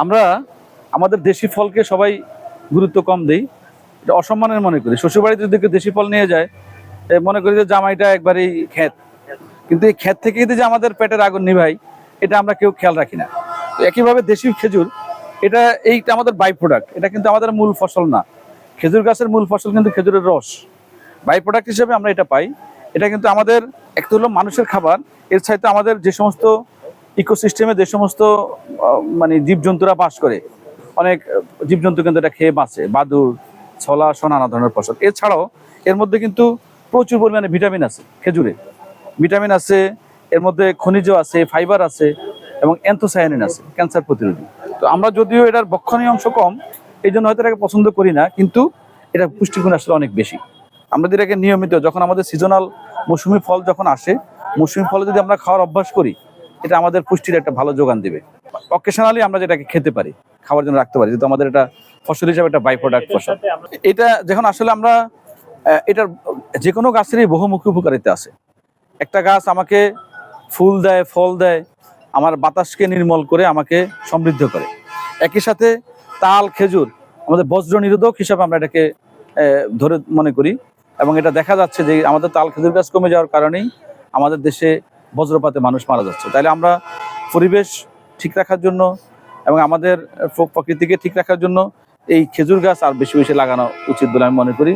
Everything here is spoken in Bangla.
আমরা আমাদের দেশি ফলকে সবাই গুরুত্ব কম দেই, এটা অসম্মানের মনে করি। শ্বশুরবাড়িতে যদি কেউ দেশি ফল নিয়ে যায়, মনে করি যে জামাইটা একবারেই খ্যাত, কিন্তু এই খ্যাত থেকে যে আমাদের পেটের আগুন নিভাই, এটা আমরা কেউ খেয়াল রাখি না। তো একইভাবে দেশি খেজুর, এইটা আমাদের বাই প্রোডাক্ট, এটা কিন্তু আমাদের মূল ফসল না। খেজুর গাছের মূল ফসল কিন্তু খেজুরের রস। বাই প্রোডাক্ট হিসেবে আমরা এটা পাই। এটা কিন্তু আমাদের একটা হলো মানুষের খাবার, এর চাইতে আমাদের যে সমস্ত ইকোসিস্টেমে যে সমস্ত মানে জীবজন্তুরা বাস করে, অনেক জীবজন্তু কিন্তু এটা খেয়ে বাঁচে, বাদুড়, ছলা, নানা ধরনের ফসল। এছাড়াও এর মধ্যে কিন্তু প্রচুর পরিমাণে ভিটামিন আছে। খেজুরে ভিটামিন আছে, এর মধ্যে খনিজ আছে, ফাইবার আছে এবং অ্যান্থোসায়ানিন আছে, ক্যান্সার প্রতিরোধী। তো আমরা যদিও এটার বক্ষণীয় অংশ কম, এই জন্য হয়তো এটাকে পছন্দ করি না, কিন্তু এটা পুষ্টিগুণ আসলে অনেক বেশি। আমরা যদি এটাকে নিয়মিত, যখন আমাদের সিজনাল মৌসুমি ফল যখন আসে, মৌসুমি ফলে যদি আমরা খাওয়ার অভ্যাস করি, এটা আমাদের পুষ্টির একটা ভালো যোগান দেবে। অকেশনালি আমরা যেটাকে খেতে পারি, খাওয়ার জন্য রাখতে পারি, যেহেতু আমাদের এটা ফসল হিসাবে একটা বাই প্রোডাক্ট ফসল। এটা যখন আসলে আমরা এটার যে কোনো গাছেরই বহুমুখী উপকারিতা আছে। একটা গাছ আমাকে ফুল দেয়, ফল দেয়, আমার বাতাসকে নির্মল করে আমাকে সমৃদ্ধ করে। একই সাথে তাল, খেজুর আমাদের বজ্র নিরোধক হিসাবে আমরা এটাকে ধরে মনে করি। এবং এটা দেখা যাচ্ছে যে আমাদের তাল, খেজুর গাছ কমে যাওয়ার কারণেই আমাদের দেশে বজ্রপাতে মানুষ মারা যাচ্ছে। তাইলে আমরা পরিবেশ ঠিক রাখার জন্য এবং আমাদের প্রকৃতিকে ঠিক রাখার জন্য এই খেজুর গাছ আর বেশি বেশি লাগানো উচিত বলে আমি মনে করি।